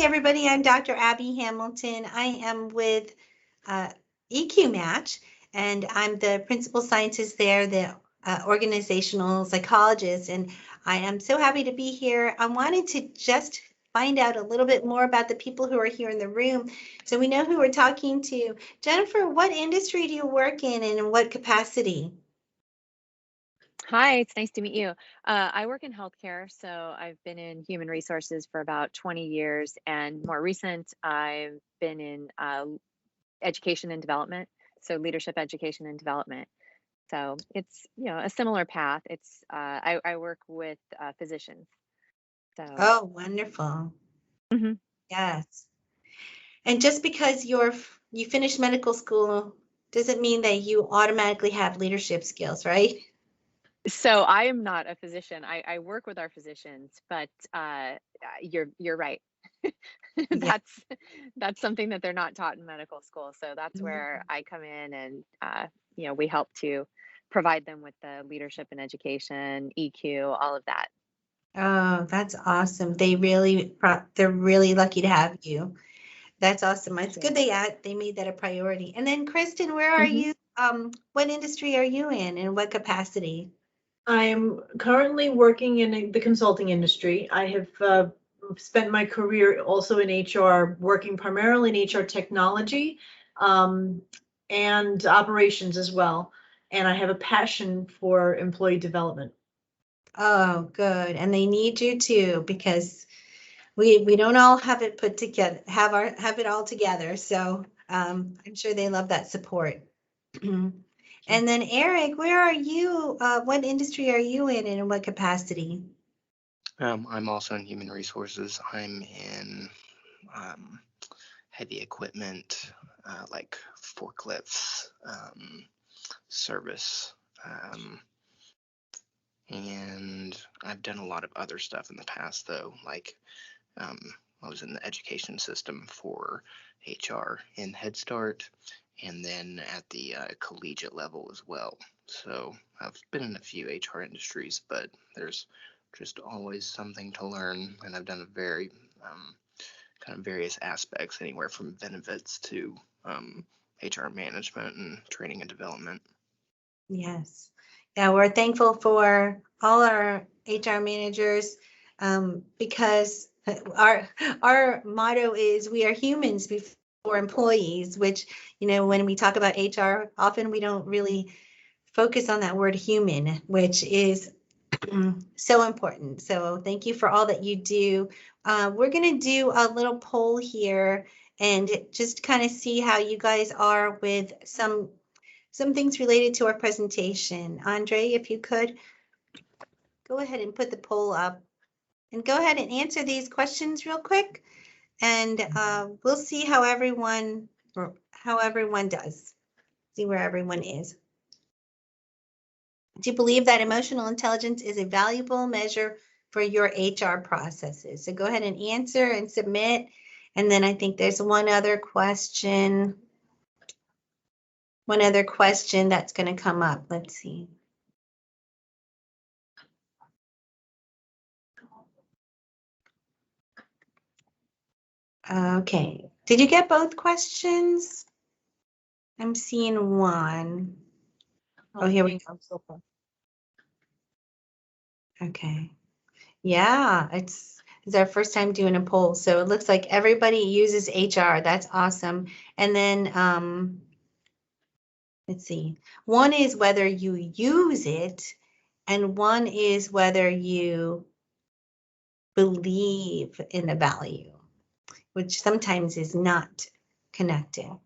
everybody. I'm Dr. Abby Hamilton. I am with EQMatch, and I'm the principal scientist there, the organizational psychologist. And I am so happy to be here. I wanted to just find out a little bit more about the people who are here in the room so we know who we're talking to. Jennifer, what industry do you work in and in what capacity? Hi, it's nice to meet you. I work in healthcare, so I've been in human resources for about 20 years, and more recent, I've been in education and development, so leadership education and development. So it's a similar path. I work with physicians. So Oh, wonderful. mhm. Yes. And just because you finished medical school doesn't mean that you automatically have leadership skills, right? So I am not a physician. I work with our physicians, but you're right. Yeah. That's something that they're not taught in medical school. So that's where Mhm. I come in and we help to provide them with the leadership and education, EQ, all of that. Oh, that's awesome. They're really lucky to have you. That's awesome. It's good they made that a priority. And then Kristen, where are Mhm. you? What industry are you in what capacity? I am currently working in the consulting industry. I have spent my career also in HR, working primarily in HR technology um, and operations as well. And I have a passion for employee development. Oh, good. And they need you too because we don't all have it put together, have it all together. So I'm sure they love that support. And then Eric, where are you? What industry are you in and in what capacity? I'm also in human resources. I'm in um, heavy equipment like forklifts, service, um, and I've done a lot of other stuff in the past, though. Like um, I was in the education system for HR in Head Start, and then at the collegiate level as well. So I've been in a few HR industries, but there's just always something to learn, and I've done a very kind of various aspects, anywhere from benefits to HR management and training and development. Yes. Yeah, we're thankful for all our HR managers because our motto is we are humans before employees, which, when we talk about HR, often we don't really focus on that word human, which is so important. So thank you for all that you do. We're going to do a little poll here and just kind of see how you guys are with some things related to our presentation. Andre, if you could go ahead and put the poll up and go ahead and answer these questions real quick. And we'll see how everyone does. See where everyone is. Do you believe that emotional intelligence is a valuable measure for your HR processes? So go ahead and answer and submit. And then I think there's one other question that's going to come up. Let's see. Okay. Did you get both questions? I'm seeing one. Oh, here we go. So far. Okay. Yeah, it's our first time doing a poll. So it looks like everybody uses HR. That's awesome. And then let's see. One is whether you use it, and one is whether you believe in the value, which sometimes is not connected. All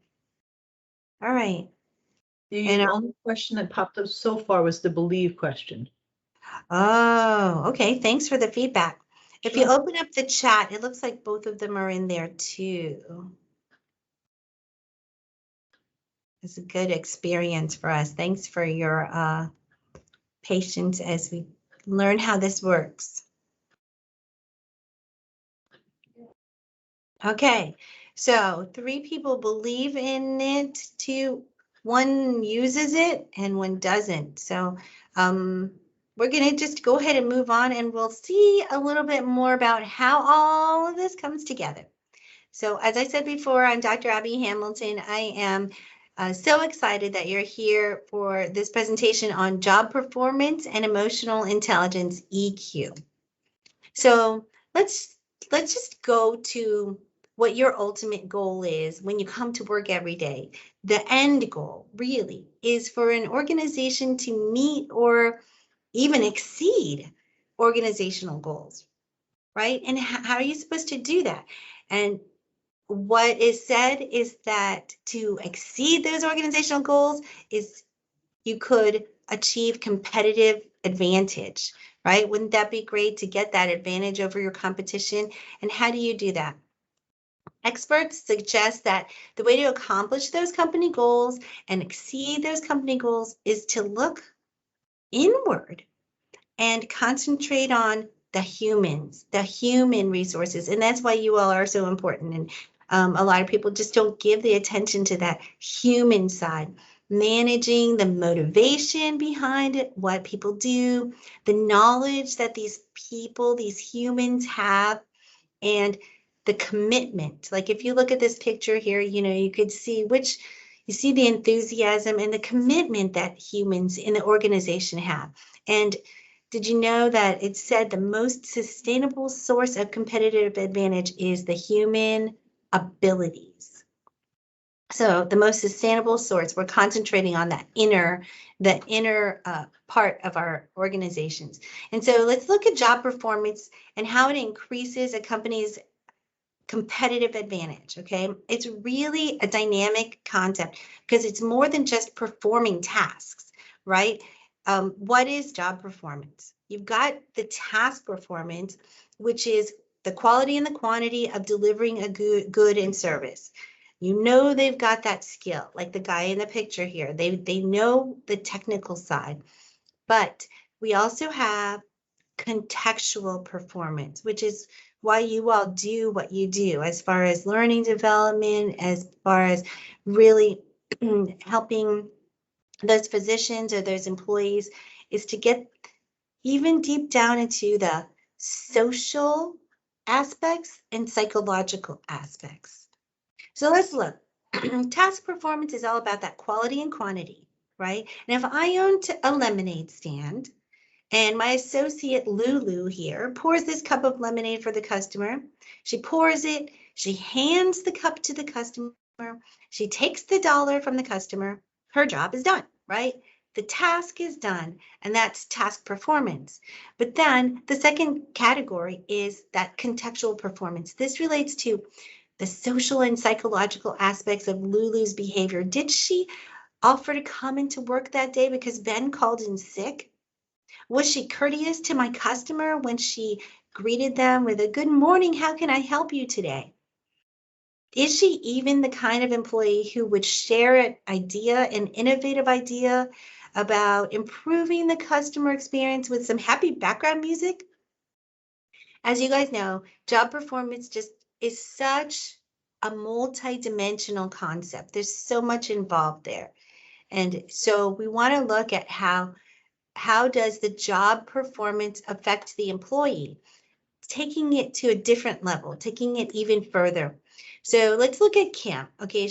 right. The And only question that popped up so far was the believe question. oh, okay. Thanks for the feedback. If you Sure. open up the chat, it looks like both of them are in there too. It's a good experience for us. Thanks for your patience as we learn how this works. Okay, so 3 people believe in it, 1 uses it, and 1 doesn't. So we're going to just go ahead and move on, and we'll see a little bit more about how all of this comes together. So as I said before, I'm Dr. Abby Hamilton. I am so excited that you're here for this presentation on job performance and emotional intelligence, EQ. So let's just go to what your ultimate goal is when you come to work every day. The end goal really is for an organization to meet or even exceed organizational goals, right? And how are you supposed to do that? And what is said is that to exceed those organizational goals is you could achieve competitive advantage, right? Wouldn't that be great to get that advantage over your competition? And how do you do that? Experts suggest that the way to accomplish those company goals and exceed those company goals is to look inward and concentrate on the humans, the human resources. And that's why you all are so important. And a lot of people just don't give the attention to that human side, managing the motivation behind it, what people do, the knowledge that these people, these humans have, and the commitment. Like if you look at this picture here, you could see you see the enthusiasm and the commitment that humans in the organization have. And did you know that it said the most sustainable source of competitive advantage is the human abilities? So the most sustainable source, we're concentrating on the inner part of our organizations. And so let's look at job performance and how it increases a company's competitive advantage. Okay, it's really a dynamic concept because it's more than just performing tasks, right? What is job performance? You've got the task performance, which is the quality and the quantity of delivering a good and service. You know they've got that skill, like the guy in the picture here. They know the technical side, but we also have contextual performance, which is why you all do what you do as far as learning development, as far as really helping those physicians or those employees, is to get even deep down into the social aspects and psychological aspects. So let's look. Task performance is all about that quality and quantity, right? And if I owned a lemonade stand, and my associate Lulu here pours this cup of lemonade for the customer. She pours it, she hands the cup to the customer, she takes the dollar from the customer. Her job is done, right? The task is done, and that's task performance. But then the second category is that contextual performance. This relates to the social and psychological aspects of Lulu's behavior. Did she offer to come into work that day because Ben called in sick? Was she courteous to my customer when she greeted them with a good morning? How can I help you today? Is she even the kind of employee who would share an innovative idea about improving the customer experience with some happy background music? As you guys know, job performance just is such a multi-dimensional concept. There's so much involved there. And so we want to look at how does the job performance affect the employee, taking it to a different level, taking it even further. So let's look at Kim. Okay,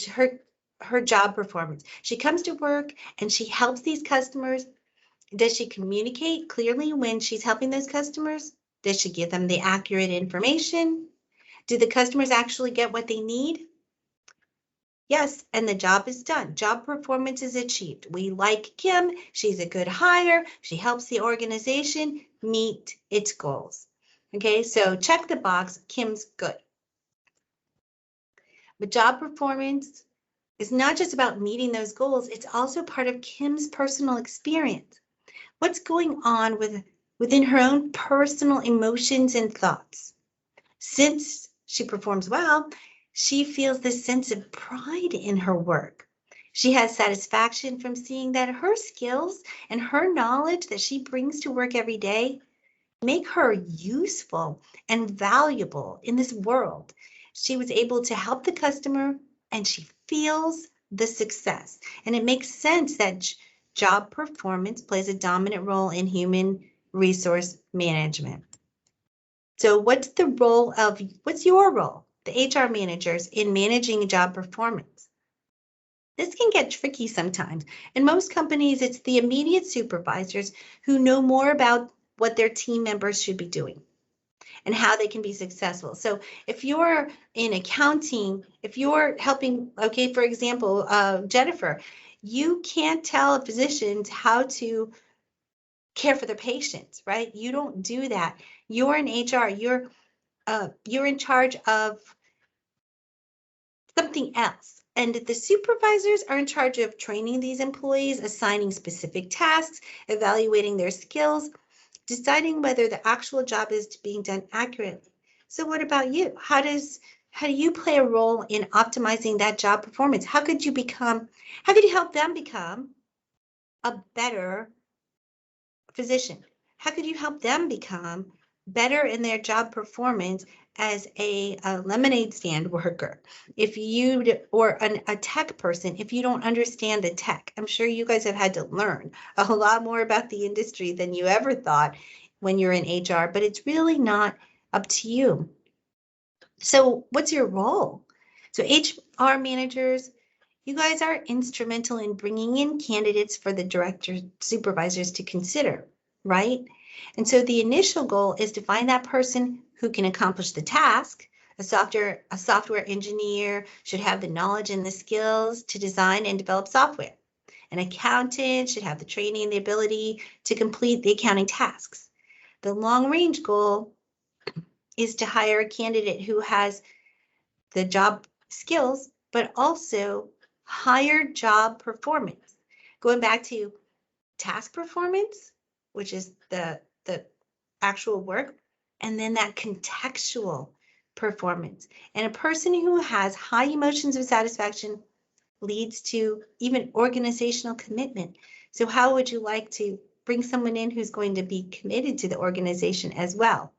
her job performance. She comes to work and she helps these customers. Does she communicate clearly when she's helping those customers? Does she give them the accurate information? Do the customers actually get what they need? Yes, and the job is done. Job performance is achieved. We like Kim. She's a good hire. She helps the organization meet its goals. Okay, so check the box. Kim's good. But job performance is not just about meeting those goals. It's also part of Kim's personal experience. What's going on within her own personal emotions and thoughts? Since she performs well, she feels this sense of pride in her work. She has satisfaction from seeing that her skills and her knowledge that she brings to work every day make her useful and valuable in this world. She was able to help the customer and she feels the success. And it makes sense that job performance plays a dominant role in human resource management. So what's your role? the HR managers in managing job performance. This can get tricky sometimes. In most companies, it's the immediate supervisors who know more about what their team members should be doing and how they can be successful. So if you're in accounting, if you're helping, okay, for example, Jennifer, you can't tell physicians how to care for the patients, right? You don't do that. You're in HR. You're in charge of something else. And the supervisors are in charge of training these employees, assigning specific tasks, evaluating their skills, deciding whether the actual job is being done accurately. So what about you? How do you play a role in optimizing that job performance? How could you help them become a better physician? How could you help them become better in their job performance as a lemonade stand worker? If you or a tech person, if you don't understand the tech, I'm sure you guys have had to learn a lot more about the industry than you ever thought when you're in HR, but it's really not up to you. So what's your role? So HR managers, you guys are instrumental in bringing in candidates for the director supervisors to consider, right? And so the initial goal is to find that person who can accomplish the task. A software engineer should have the knowledge and the skills to design and develop software. An accountant should have the training and the ability to complete the accounting tasks. The long range goal is to hire a candidate who has the job skills, but also higher job performance. Going back to task performance, which is the actual work, and then that contextual performance. And a person who has high emotions of satisfaction leads to even organizational commitment. So how would you like to bring someone in who's going to be committed to the organization as well?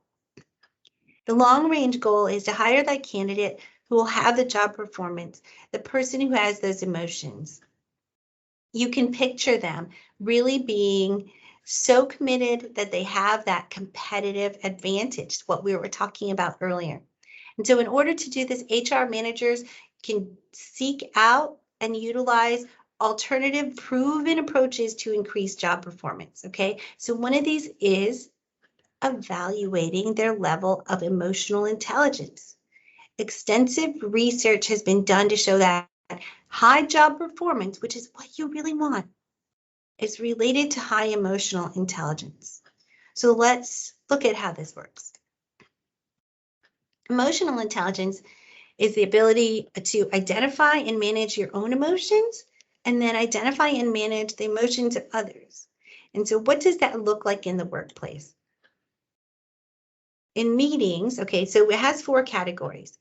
The long range goal is to hire that candidate who will have the job performance, the person who has those emotions. You can picture them really being so committed that they have that competitive advantage, what we were talking about earlier. And so in order to do this, HR managers can seek out and utilize alternative proven approaches to increase job performance, okay? So one of these is evaluating their level of emotional intelligence. Extensive research has been done to show that high job performance, which is what you really want, is related to high emotional intelligence. So let's look at how this works. Emotional intelligence is the ability to identify and manage your own emotions and then identify and manage the emotions of others. And so what does that look like in the workplace? In meetings, okay, so it has 4 categories.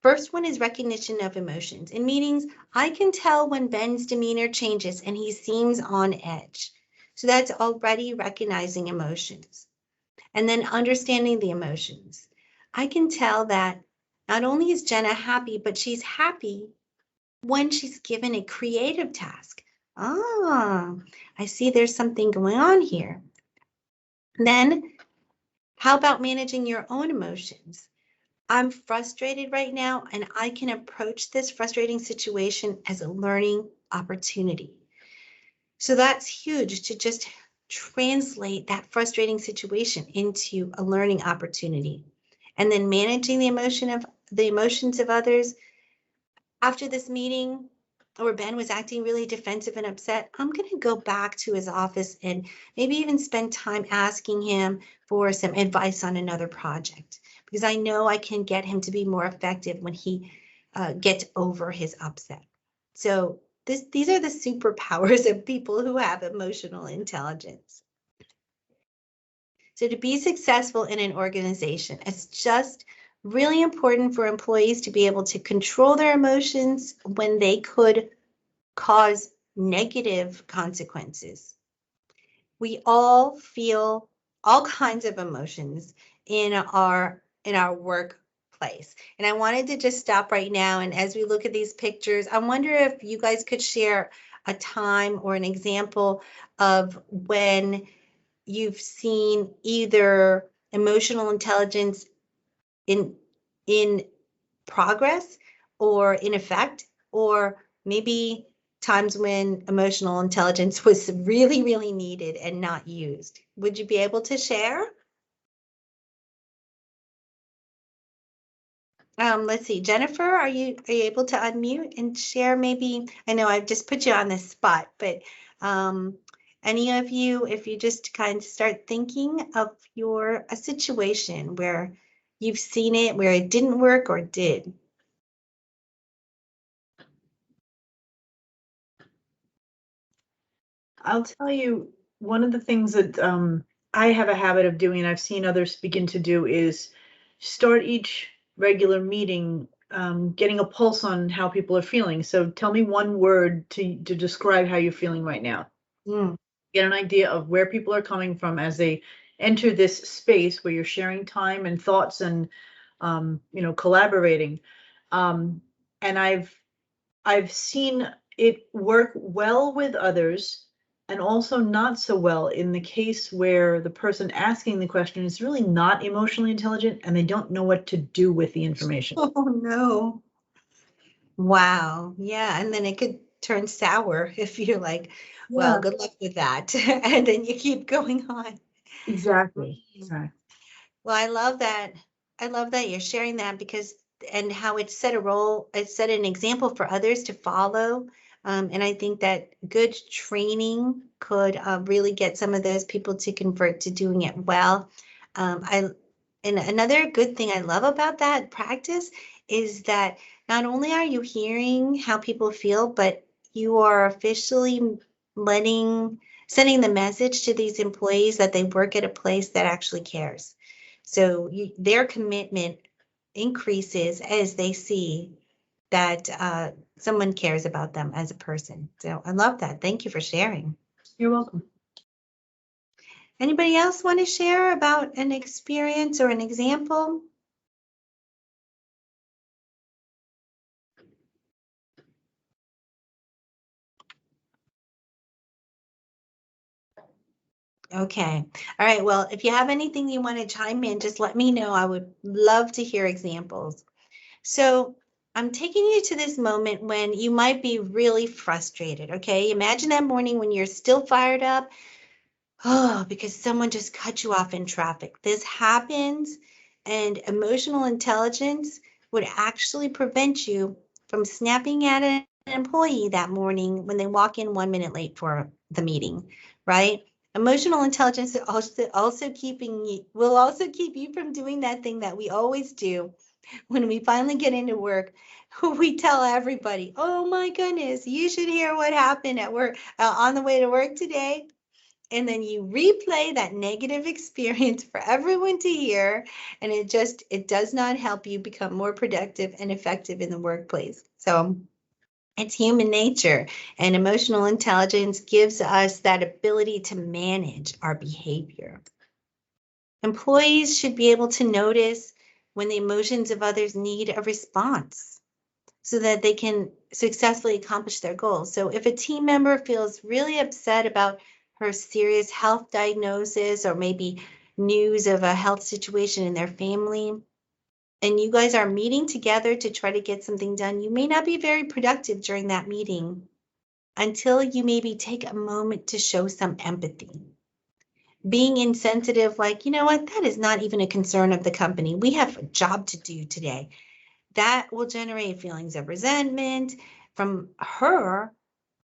First one is recognition of emotions. In meetings, I can tell when Ben's demeanor changes and he seems on edge. So that's already recognizing emotions. And then understanding the emotions. I can tell that not only is Jenna happy, but she's happy when she's given a creative task. Ah, I see there's something going on here. Then, how about managing your own emotions? I'm frustrated right now, and I can approach this frustrating situation as a learning opportunity. So that's huge, to just translate that frustrating situation into a learning opportunity. And then managing the emotions of others. After this meeting, or Ben was acting really defensive and upset, I'm going to go back to his office and maybe even spend time asking him for some advice on another project, because I know I can get him to be more effective when he gets over his upset. So these are the superpowers of people who have emotional intelligence. So to be successful in an organization, it's just really important for employees to be able to control their emotions when they could cause negative consequences. We all feel all kinds of emotions in our workplace. And I wanted to just stop right now, and as we look at these pictures, I wonder if you guys could share a time or an example of when you've seen either emotional intelligence in progress or in effect, or maybe times when emotional intelligence was really, really needed and not used. Would you be able to share? Let's see, Jennifer, are you able to unmute and share maybe? I know I've just put you on the spot, but um, any of you, if you just kind of start thinking of a situation where you've seen it, where it didn't work or did. I'll tell you, one of the things that I have a habit of doing, and I've seen others begin to do, is start each regular meeting getting a pulse on how people are feeling. So tell me one word to describe how you're feeling right now. Mm. Get an idea of where people are coming from as they enter this space where you're sharing time and thoughts and collaborating. And I've seen it work well with others and also not so well in the case where the person asking the question is really not emotionally intelligent and they don't know what to do with the information. Oh no. Wow. Yeah. And then it could turn sour if you're like, well, Yeah, good luck with that. And then you keep going on. exactly. Mm. Exactly. Well, I love that. I love that you're sharing that because, and how it set an example for others to follow. And I think that good training could really get some of those people to convert to doing it well. I And another good thing I love about that practice is that not only are you hearing how people feel, but you are officially letting sending the message to these employees that they work at a place that actually cares. So their commitment increases as they see that someone cares about them as a person. So I love that. Thank you for sharing. You're welcome. Anybody else want to share about an experience or an example? Okay. All right. Well, if you have anything you want to chime in, just let me know. I would love to hear examples. So I'm taking you to this moment when you might be really frustrated. Okay. Imagine that morning when you're still fired up. Oh, because someone just cut you off in traffic. This happens, and emotional intelligence would actually prevent you from snapping at an employee that morning when they walk in 1 minute late for the meeting, right? Emotional intelligence will also keep you from doing that thing that we always do when we finally get into work. We tell everybody, "Oh my goodness, you should hear what happened at work on the way to work today." And then you replay that negative experience for everyone to hear, and it does not help you become more productive and effective in the workplace. So it's human nature, and emotional intelligence gives us that ability to manage our behavior. Employees should be able to notice when the emotions of others need a response so that they can successfully accomplish their goals. So if a team member feels really upset about her serious health diagnosis or maybe news of a health situation in their family, and you guys are meeting together to try to get something done, you may not be very productive during that meeting until you maybe take a moment to show some empathy. Being insensitive, like, you know what, that is not even a concern of the company. We have a job to do today. That will generate feelings of resentment from her,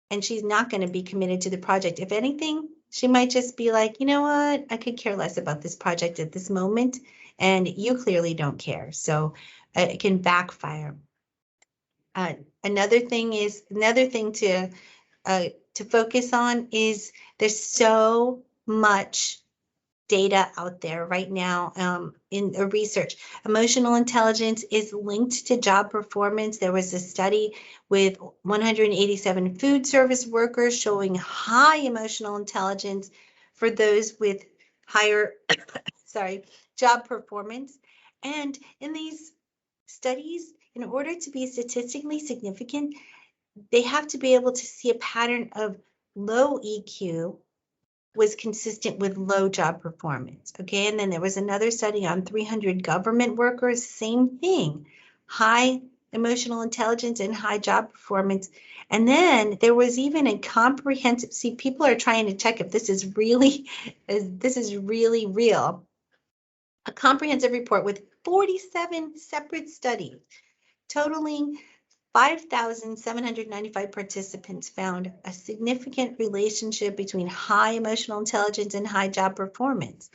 and she's not going to be committed to the project. If anything, she might just be like, you know what, I could care less about this project at this moment, and you clearly don't care. So it can backfire. Uh, another thing to focus on is there's so much data out there right now in the research. Emotional intelligence is linked to job performance. There was a study with 187 food service workers showing high emotional intelligence for those with higher, sorry, job performance. And in these studies, in order to be statistically significant, they have to be able to see a pattern of low EQ was consistent with low job performance. Okay. And then there was another study on 300 government workers, same thing. high emotional intelligence and high job performance. And then there was even a comprehensive, see, people are trying to check if this is really real. A comprehensive report with 47 separate studies totaling 5,795 participants found a significant relationship between high emotional intelligence and high job performance.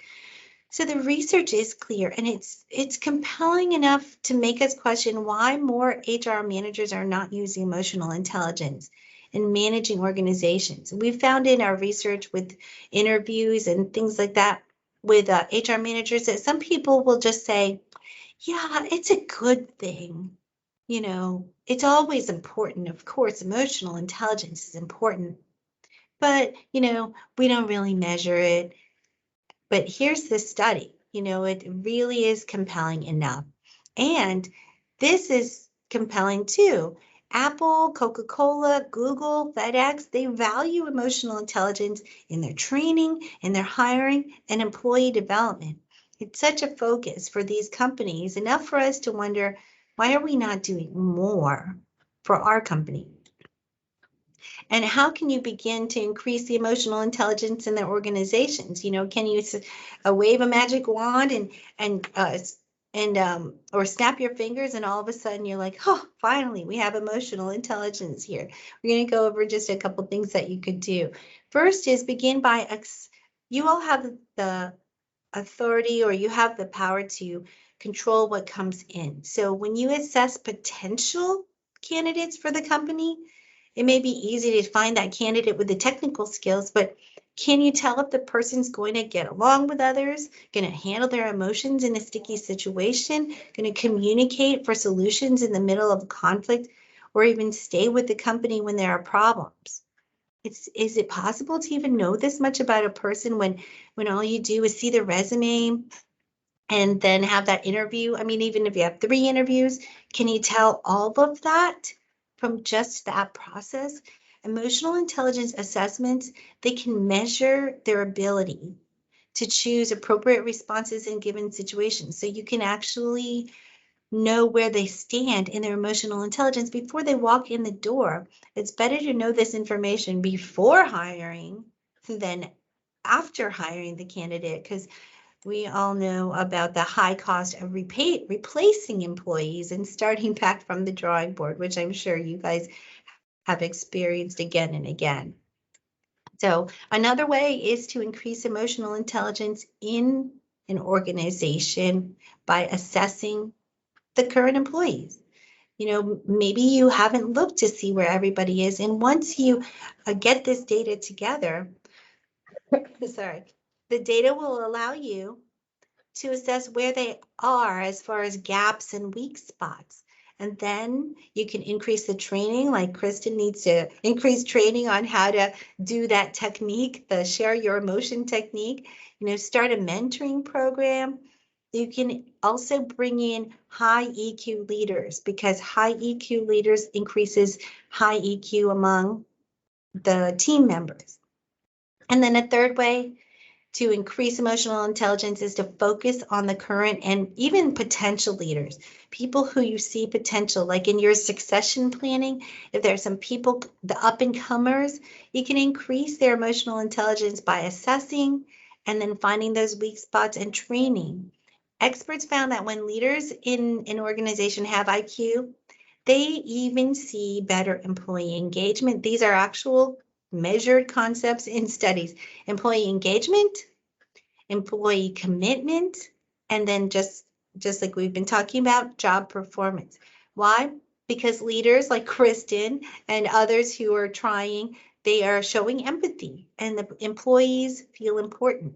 So the research is clear, and it's compelling enough to make us question why more HR managers are not using emotional intelligence in managing organizations. We found in our research with interviews and things like that with HR managers that some people will just say, yeah, it's a good thing. It's always important. Of course, emotional intelligence is important, but, we don't really measure it. But here's the study. It really is compelling enough. And this is compelling too. Apple, Coca-Cola, Google, FedEx, they value emotional intelligence in their training, in their hiring, and employee development. It's such a focus for these companies, enough for us to wonder, why are we not doing more for our company? And how can you begin to increase the emotional intelligence in their organizations? Can you wave a magic wand and or snap your fingers and all of a sudden you're like, oh, finally we have emotional intelligence here. We're going to go over just a couple things that you could do. First is begin by you all have the authority, or you have the power to control what comes in. So when you assess potential candidates for the company, it may be easy to find that candidate with the technical skills, but can you tell if the person's going to get along with others, going to handle their emotions in a sticky situation, going to communicate for solutions in the middle of conflict, or even stay with the company when there are problems? Is it possible to even know this much about a person when all you do is see the resume and then have that interview? I mean, even if you have 3 interviews, can you tell all of that from just that process? Emotional intelligence assessments, they can measure their ability to choose appropriate responses in given situations. So you can actually know where they stand in their emotional intelligence before they walk in the door. It's better to know this information before hiring than after hiring the candidate, because we all know about the high cost of replacing employees and starting back from the drawing board, which I'm sure you guys have experienced again and again. So another way is to increase emotional intelligence in an organization by assessing the current employees. Maybe you haven't looked to see where everybody is. And once you get this data together, sorry, the data will allow you to assess where they are as far as gaps and weak spots. And then you can increase the training, like Kristen needs to increase training on how to do that technique, the share your emotion technique, start a mentoring program. You can also bring in high EQ leaders, because high EQ leaders increases high EQ among the team members. And then a third way to increase emotional intelligence is to focus on the current and even potential leaders, people who you see potential, like in your succession planning. If there's some people, the up and comers, you can increase their emotional intelligence by assessing and then finding those weak spots and training. Experts found that when leaders in an organization have IQ, they even see better employee engagement. These are actual measured concepts in studies. Employee engagement, employee commitment, and then just like we've been talking about, job performance. Why? Because leaders like Kristen and others who are trying, they are showing empathy, and the employees feel important.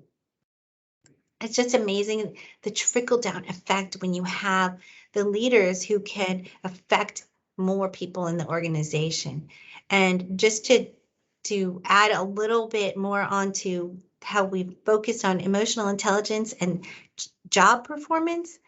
It's just amazing the trickle down effect when you have the leaders who can affect more people in the organization. And just to add a little bit more onto how we focused on emotional intelligence and job performance,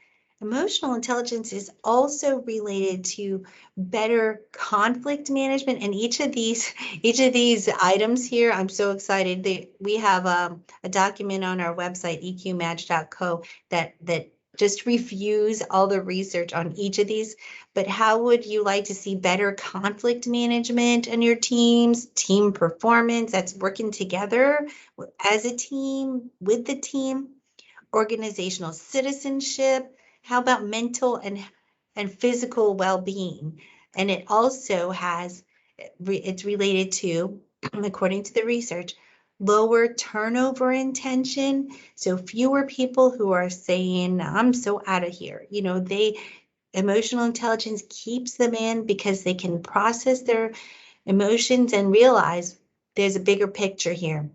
emotional intelligence is also related to better conflict management. And each of these items here, I'm so excited that we have a document on our website, EQMatch.co, that just reviews all the research on each of these, but how would you like to see better conflict management in your teams, team performance that's working together as a team, with the team, organizational citizenship? How about mental and physical well-being? And it also has, it's related to, according to the research, lower turnover intention. So fewer people who are saying, I'm so out of here. Emotional intelligence keeps them in because they can process their emotions and realize there's a bigger picture here.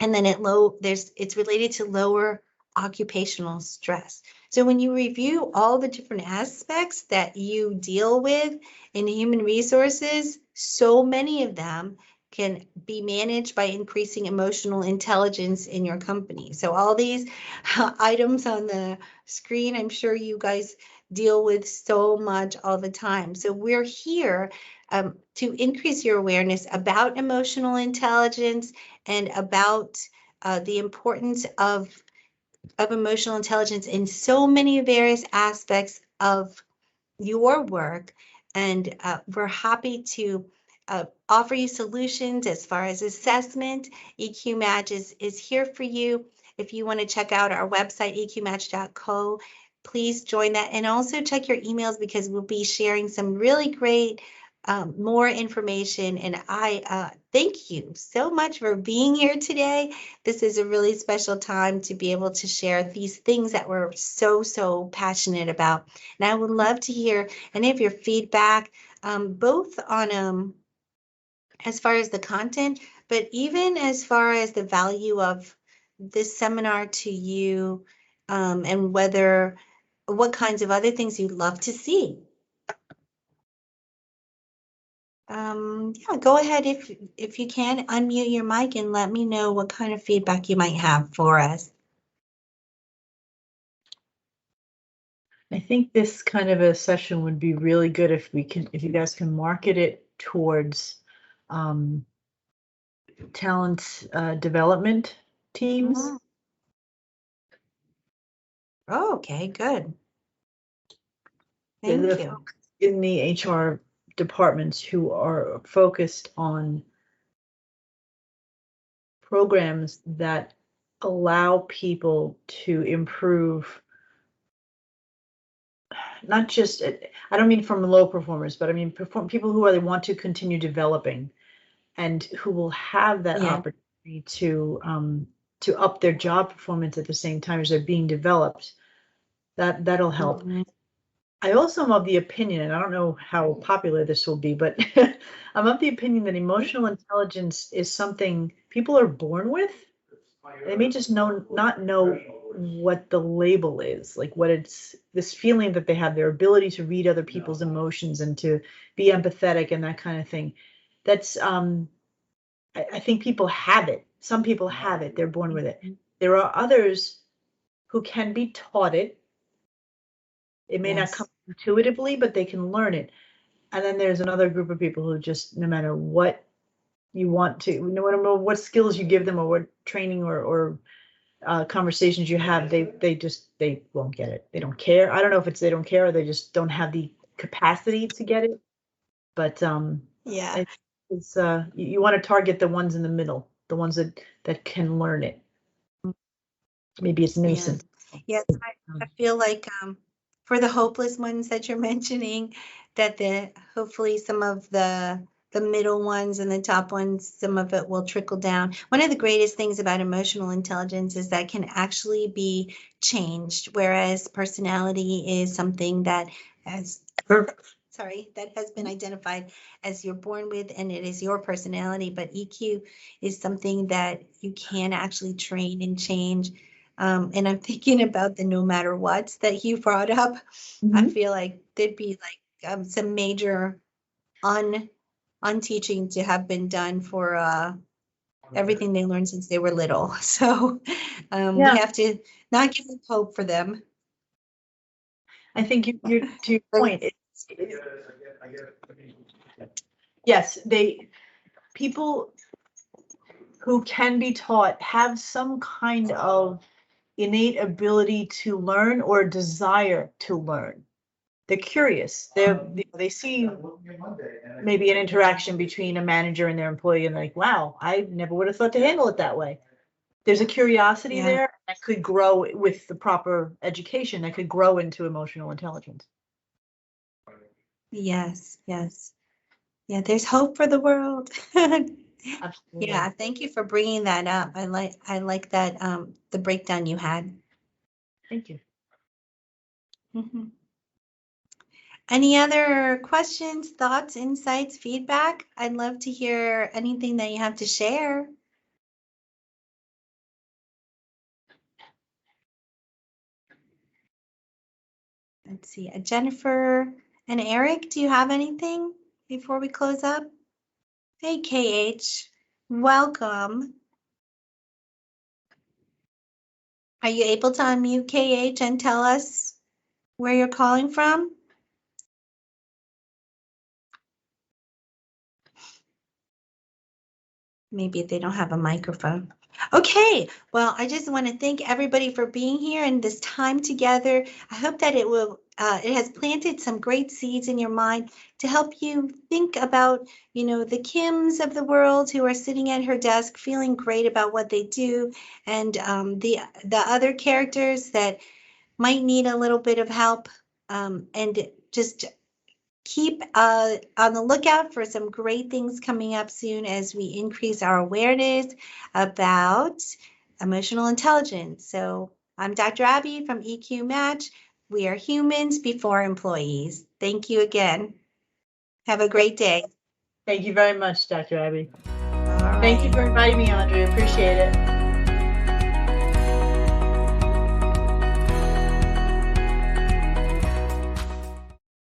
And then it's related to lower occupational stress. So when you review all the different aspects that you deal with in human resources, so many of them can be managed by increasing emotional intelligence in your company. So all these items on the screen, I'm sure you guys deal with so much all the time. So we're here to increase your awareness about emotional intelligence and about the importance of emotional intelligence in so many various aspects of your work. And we're happy to offer you solutions as far as assessment. EQMatch is here for you. If you want to check out our website, eqmatch.co, please join that. And also check your emails because we'll be sharing some really great more information. And I thank you so much for being here today. This is a really special time to be able to share these things that we're so passionate about. And I would love to hear any of your feedback, both on as far as the content, but even as far as the value of this seminar to you, and what kinds of other things you'd love to see. Yeah, go ahead if you can unmute your mic and let me know what kind of feedback you might have for us. I think this kind of a session would be really good if you guys can market it towards talent development teams. Mhm. Oh, okay, good. Thank you. Folks in the HR departments who are focused on programs that allow people to improve, not just, I don't mean from low performers, but I mean people who really want to continue developing and who will have that Yeah. opportunity to up their job performance at the same time as they're being developed. That'll help. Mhm. I also am of the opinion, and I don't know how popular this will be, but I'm of the opinion that emotional intelligence is something people are born with. They may just not know what the label is, like what it's this feeling that they have, their ability to read other people's emotions and to be empathetic and that kind of thing. That's I think people have it. Some people have it. They're born with it. There are others who can be taught it. It may not come Yes. intuitively, but they can learn it. And then there's another group of people who just, no matter what you want to, no matter what skills you give them or what training or conversations you have, they won't get it. They don't care. I don't know if it's they don't care or they just don't have the capacity to get it. But Yeah. it's you want to target the ones in the middle, the ones that can learn it. Maybe it's Yeah. nuisance. Yes, I feel like for the hopeless ones that you're mentioning, that hopefully some of the middle ones and the top ones, some of it will trickle down. One of the greatest things about emotional intelligence is that can actually be changed, whereas personality is something that has that has been identified as you're born with and it is your personality, but EQ is something that you can actually train and change. And I'm thinking about the no matter what that you brought up. I feel like there'd be like some major unteaching to have been done for everything they learned since they were little. So we have to not give up hope for them. I think you're to your But point. Yes, people who can be taught have some kind of innate ability to learn or desire to learn. They're curious. They see maybe an interaction between a manager and their employee and they're like, wow, I never would have thought to handle it that way. There's a curiosity Yeah. there that could grow with the proper education, that could grow into emotional intelligence. Yes, yes. Yeah, there's hope for the world. Absolutely. Yeah, thank you for bringing that up. I like that the breakdown you had. Thank you. Mhm. Any other questions, thoughts, insights, feedback? I'd love to hear anything that you have to share. Let's see, Jennifer and Eric, do you have anything before we close up? Hey, KH, welcome. Are you able to unmute KH and tell us where you're calling from? Maybe they don't have a microphone. Okay, well, I just want to thank everybody for being here and this time together. I hope that it has planted some great seeds in your mind to help you think about, the Kims of the world who are sitting at her desk feeling great about what they do, and the other characters that might need a little bit of help, and just keep on the lookout for some great things coming up soon as we increase our awareness about emotional intelligence. So I'm Dr. Abby from EQMatch. We are humans before employees. Thank you again. Have a great day. Thank you very much, Dr. Abby. All Thank you right. for inviting me, Andre. Appreciate it.